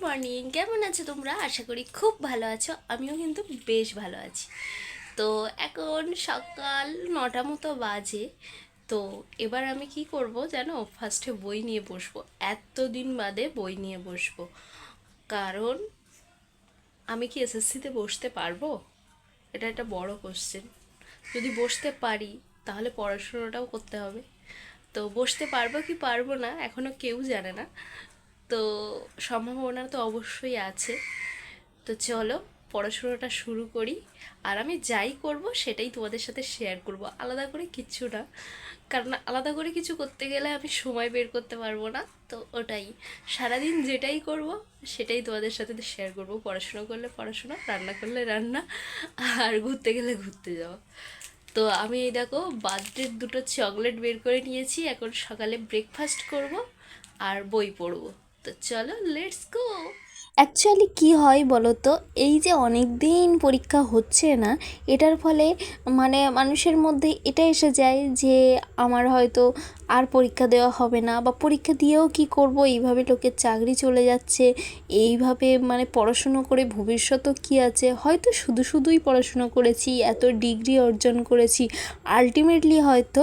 Morning, কেমন আছো তোমরা? আশা করি খুব ভালো আছো। আমিও কিন্তু বেশ ভালো আছি। তো এখন সকাল 9টা মতো বাজে। তো এবার আমি কি করব জানো, ফার্স্টে বই নিয়ে বসবো। এতদিন বাদে বই নিয়ে বসবো, কারণ আমি কি এসএসসিতে বসতে পারবো? এটা একটা বড় কোশ্চেন। যদি বসতে পারি তাহলে পড়াশোনাটাও করতে হবে। তো বসতে পারবো কি পারবো না এখনও কেউ জানে না। তো সম্ভাবনা তো অবশ্যই আছে। তো চলো পড়াশোনাটা শুরু করি। আর আমি যাই করব সেটাই তোমাদের সাথে শেয়ার করব, আলাদা করে কিচ্ছু না। কারণ আলাদা করে কিছু করতে গেলে আমি সময় বের করতে পারবো না। তো ওটাই, সারাদিন যেটাই করব সেটাই তোমাদের সাথে শেয়ার করব। পড়াশোনা করলে পড়াশোনা, রান্না করলে রান্না, আর ঘুরতে গেলে ঘুরতে যাওয়া। তো আমি এই দেখো বার্থডের দুটো চকলেট বের করে নিয়েছি। এখন সকালে ব্রেকফাস্ট করব আর বই পড়বো। তো চলো, লেটস গো। অ্যাকচুয়ালি কি হয় বলো তো, এই যে অনেক দিন পরীক্ষা হচ্ছে না, এটার ফলে মানে মানুষের মধ্যে এটা এসে যায় যে আমার হয়তো আর পরীক্ষা দেওয়া হবে না, বা পরীক্ষা দিয়েও কি করব, এইভাবে লোকের চাকরি চলে যাচ্ছে, এইভাবে মানে পড়াশুনো করে ভবিষ্যতও কী আছে, হয়তো শুধু শুধুই পড়াশুনো করেছি, এত ডিগ্রি অর্জন করেছি, আলটিমেটলি হয়তো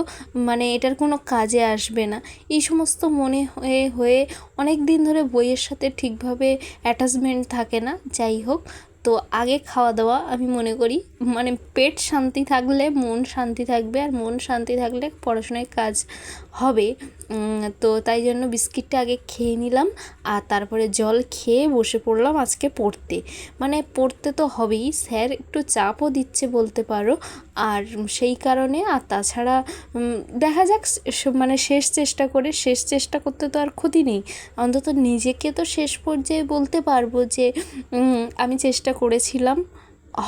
মানে এটার কোনো কাজে আসবে না, এই সমস্ত মনে হয়ে হয়ে অনেক দিন ধরে বইয়ের সাথে ঠিকভাবে অ্যাটাচমেন্ট থাকে না। যাই হোক, তো আগে খাওয়া দাওয়া আমি মনে করি, মানে পেট শান্তি থাকলে মন শান্তি থাকবে, আর মন শান্তি থাকলে পড়াশোনায় কাজ হবে। তো তাই জন্য বিস্কিটটা আগে খেয়ে নিলাম, আর তারপরে জল খেয়ে বসে পড়লাম আজকে পড়তে। মানে পড়তে তো হবেই, স্যার একটু চাপও দিচ্ছে বলতে পারো। আর সেই কারণে, আর তাছাড়া দেখা যাক, মানে শেষ চেষ্টা করতে তো আর ক্ষতি নেই। অন্তত নিজেকে তো শেষ পর্যায়ে বলতে পারবো যে আমি চেষ্টা করেছিলাম,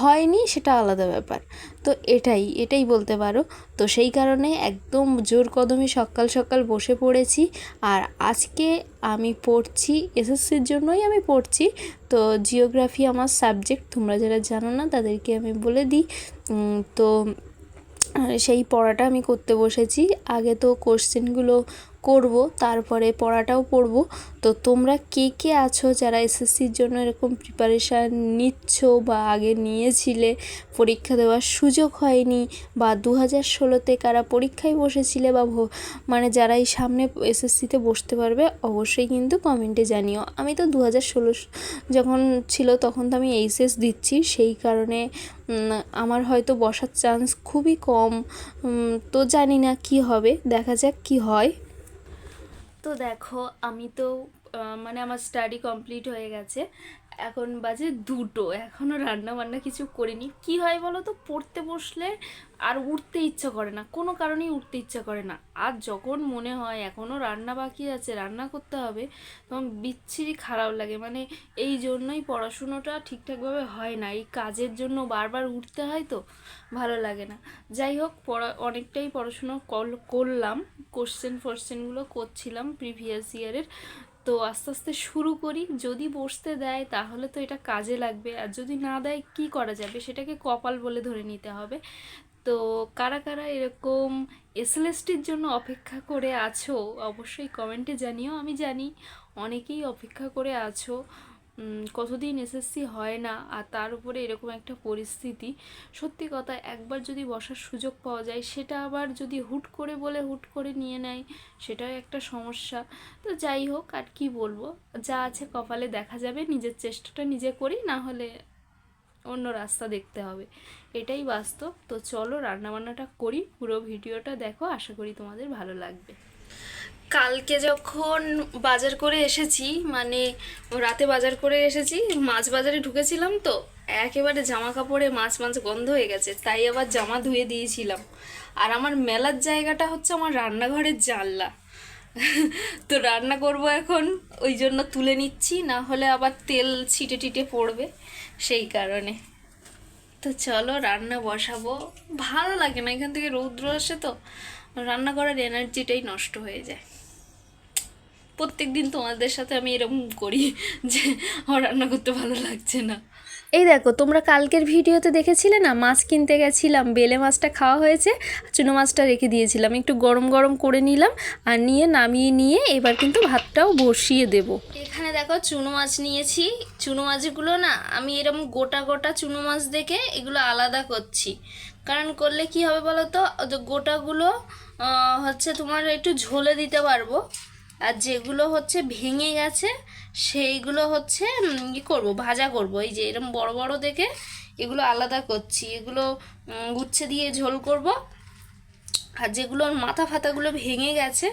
হয়নি সেটা আলাদা ব্যাপার। তো এটাই বলতে পারো। তো সেই কারণে একদম জোর কদমে সকাল সকাল বসে পড়েছি। আর আজকে আমি পড়ছি, এসএসসির জন্যই আমি পড়ছি। তো জিওগ্রাফি আমার সাবজেক্ট, তোমরা যারা জানো না তাদেরকে আমি বলে দিই। তো সেই পড়াটা আমি করতে বসেছি। আগে তো কোশ্চেনগুলো করব, তারপরে পড়াটাও পড়ব। তো তোমরা কে কে আছো যারা এসএসসির জন্য এরকম প্রিপারেশান নিচ্ছ, বা আগে নিয়েছিলে, পরীক্ষা দেওয়ার সুযোগ হয়নি, বা 2016-তে কারা পরীক্ষায় বসেছিলে, বা মানে যারা এই সামনে এসএসসিতে বসতে পারবে, অবশ্যই কিন্তু কমেন্টে জানিও। আমি তো 2016 যখন ছিল তখন তো আমি এইচএস দিচ্ছি, সেই কারণে আমার হয়তো বসার চান্স খুবই কম। তো জানি না কি হবে, দেখা যাক কি হয়। তো দেখো, আমি তো মানে আমার স্টাডি কমপ্লিট হয়ে গেছে। এখন বাজে 2টো, এখনও রান্না বান্না কিছু করিনি। কি হয় বলো তো, পড়তে বসলে আর উঠতে ইচ্ছা করে না, কোনো কারণেই উঠতে ইচ্ছা করে না। আর যখন মনে হয় এখনও রান্না বাকি আছে, রান্না করতে হবে, তখন বিচ্ছিরি খারাপ লাগে। মানে এই জন্যই পড়াশুনোটা ঠিকঠাকভাবে হয় না, এই কাজের জন্য বারবার উঠতে হয়, তো ভালো লাগে না। যাই হোক, অনেকটাই পড়াশুনো করলাম, ফোশ্চেনগুলো করছিলাম প্রিভিয়াস ইয়ারের। তো আস্তে আস্তে শুরু করি, যদি বসতে দেয় তাহলে তো এটা কাজে লাগবে, আর যদি না দেয় কি করা যাবে, সেটাকে কপাল বলে ধরে নিতে হবে। তো কারা কারা এরকম এসএলএসটির জন্য অপেক্ষা করে আছো অবশ্যই কমেন্টে জানিও। আমি জানি অনেকেই অপেক্ষা করে আছো। কতদিন এসএসসি হয় না, আর তার উপরে এরকম একটা পরিস্থিতি। সত্যি কথা, একবার যদি বসার সুযোগ পাওয়া যায়, সেটা আবার যদি হুট করে বলে হুট করে নিয়ে নেয়, সেটাও একটা সমস্যা। তো যাই হোক, আর কি বলবো, যা আছে কপালে দেখা যাবে। নিজের চেষ্টাটা নিজে করি, না হলে অন্য রাস্তা দেখতে হবে, এটাই বাস্তব। তো চলো রান্নাবান্নাটা করি, পুরো ভিডিওটা দেখো, আশা করি তোমাদের ভালো লাগবে। কালকে যখন বাজার করে এসেছি, মানে রাতে বাজার করে এসেছি, মাছ বাজারে ঢুকেছিলাম, তো একেবারে জামা কাপড়ে মাছ মাছ গন্ধ হয়ে গেছে, তাই আবার জামা ধুয়ে দিয়েছিলাম। আর আমার মেলার জায়গাটা হচ্ছে আমার রান্নাঘরের জানলা। তো রান্না করব এখন, ওই জন্য তুলে নিচ্ছি, না হলে আবার তেল ছিটে টিটে পড়বে, সেই কারণে। তো চলো রান্না বসাবো। ভালো লাগে না, এখান থেকে রৌদ্র আসে, তো রান্না করার এনার্জিটাই নষ্ট হয়ে যায়। প্রত্যেক দিন তোমাদের সাথে আমি এরকম করি যে আমার রান্না করতে ভালো লাগছে না। এই দেখো, তোমরা কালকের ভিডিওতে দেখেছিলে না, মাছ কিনতে গেছিলাম, বেলে মাছটা খাওয়া হয়েছে, চুনো মাছটা রেখে দিয়েছিলাম, একটু গরম গরম করে নিলাম আর নিয়ে নামিয়ে নিয়ে এবার কিন্তু ভাতটাও বসিয়ে দেব। এখানে দেখো চুনো মাছ নিয়েছি। চুনো মাছগুলো না আমি এরকম গোটা গোটা চুনো মাছ দেখে এগুলো আলাদা করছি, কারণ করলে কি হবে বলো তো, গোটাগুলো হচ্ছে তোমার একটু ঝোলে দিতে পারবো, আর যেগুলো হচ্ছে ভেঙে গেছে সেইগুলো হচ্ছে ই করবো, ভাজা করব। এই যে এরকম বড় বড় দেখে এগুলো আলাদা করছি, এগুলো উচ্ছে দিয়ে ঝোল করব। আর যেগুলোর মাথা ফাতাগুলো ভেঙে গেছে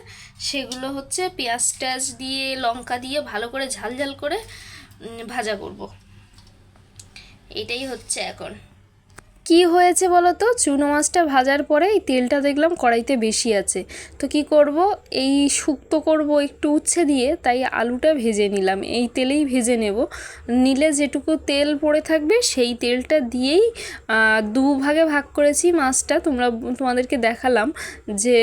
সেগুলো হচ্ছে পেঁয়াজ টেয়াজ দিয়ে লঙ্কা দিয়ে ভালো করে ঝাল ঝাল করে ভাজা করব। এটাই হচ্ছে এখন। কি হয়েছে বলো তো, চুনো মাছটা ভাজার পরে এই তেলটা দেখলাম কড়াইতে বেশি আছে, তো কি করব, এই শুক্তো করব একটু উচ্ছে দিয়ে, তাই আলুটা ভেজে নিলাম, এই তেলেই ভেজে নেব। নিলে যেটুকু তেল পড়ে থাকবে সেই তেলটা দিয়েই দুভাগে ভাগ করেছি মাছটা। তোমাদেরকে দেখালাম যে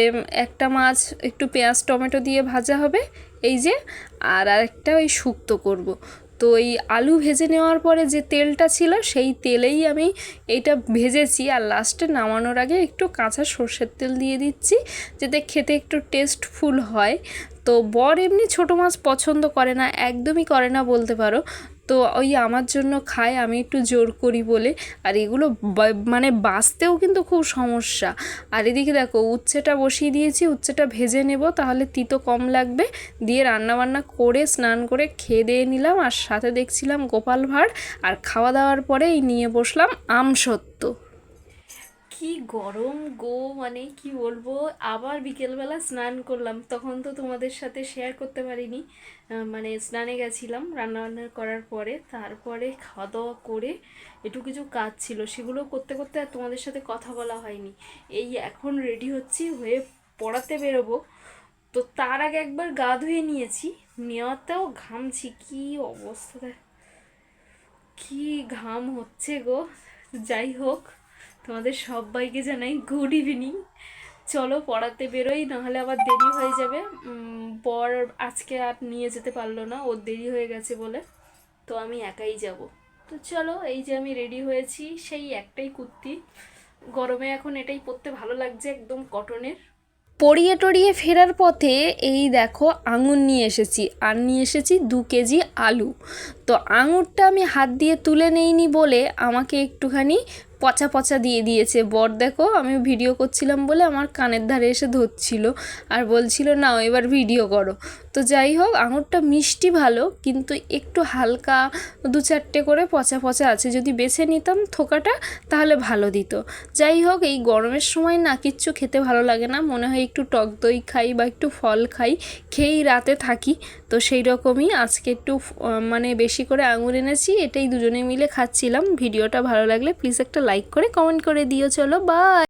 একটা মাছ একটু পেঁয়াজ টমেটো দিয়ে ভাজা হবে এই যে, আর আরেকটা ওই শুক্তো করব। তো এই আলু ভেজে নেওয়ার পরে যে তেলটা ছিল সেই তেলেই আমি এইটা ভেজেছি, আর লাস্টে নামানোর আগে একটু কাঁচা সর্ষের তেল দিয়ে দিচ্ছি যাতে খেতে একটু টেস্টফুল হয়। তো বর এমনি ছোটো মাছ পছন্দ করে না, একদমই করে না বলতে পারো, তো ওই আমার জন্য খায়, আমি একটু জোর করি বলে। আর এগুলো মানে বাছতেও কিন্তু খুব সমস্যা। আর এদিকে দেখো উচ্ছেটা বসিয়ে দিয়েছি, উচ্ছেটা ভেজে নেব, তাহলে তিতো কম লাগবে। দিয়ে রান্নাবান্না করে স্নান করে খেয়ে দিয়ে নিলাম, আর সাথে দেখছিলাম গোপাল ভাঁড়। আর খাওয়া দাওয়ার পরে এই নিয়ে বসলাম আমসত্ত্ব। কি গরম গো, মানে কি বলবো। আবার বিকেলবেলা স্নান করলাম, তখন তো তোমাদের সাথে শেয়ার করতে পারিনি। মানে স্নানে গেছিলাম রান্নাবান্না করার পরে, তারপরে খাওয়া দাওয়া করে একটু কিছু কাজ ছিল, সেগুলো করতে করতে আর তোমাদের সাথে কথা বলা হয়নি। এই এখন রেডি হচ্ছি, হয়ে পড়াতে বেরোবো। তো তার আগে একবার গা ধুয়ে নিয়েছি, নেওয়াতেও ঘামছি, কি অবস্থা কি ঘাম হচ্ছে গো। যাই হোক, তোমাদের সবাইকে জানাই গুড ইভিনিং। চলো পড়াতে বেরোই, নাহলে আবার দেরি হয়ে যাবে। বর আজকে আর নিয়ে যেতে পারলো না, ওর দেরি হয়ে গেছে বলে, তো আমি একাই যাব। তো চলো, এই যে আমি রেডি হয়েছি, সেই একটাই কুর্তি, গরমে এখন এটাই পরতে ভালো লাগছে, একদম কটনের। পড়িয়ে টড়িয়ে ফেরার পথে এই দেখো আঙুর নিয়ে এসেছি, আর নিয়ে এসেছি 2 কেজি আলু। তো আঙুরটা আমি হাত দিয়ে তুলে নেইনি বলে আমাকে একটুখানি পচা পচা দিয়ে দিয়েছে বর। দেখো আমি ভিডিও করছিলাম বলে আমার কানের ধারে এসে ধরছিল আর বলছিল নাও এবার ভিডিও করো। তো যাই হোক, আঙুরটা মিষ্টি ভালো, কিন্তু একটু হালকা 2-4টে করে পচা পচা আছে, যদি বেছে নিতাম থোকাটা তাহলে ভালো দিত। যাই হোক, এই গরমের সময় না কিচ্ছু খেতে ভালো লাগে না, মনে হয় একটু টক দই খাই বা একটু ফল খাই, খেয়েই রাতে থাকি। তো সেই রকমই আজকে একটু মানে বেশি করে আঙুর এনেছি, এটাই দুজনে মিলে খাচ্ছিলাম। ভিডিওটা ভালো লাগলে প্লিজ একটা লাইক করে কমেন্ট করে দিও। চলো বাই।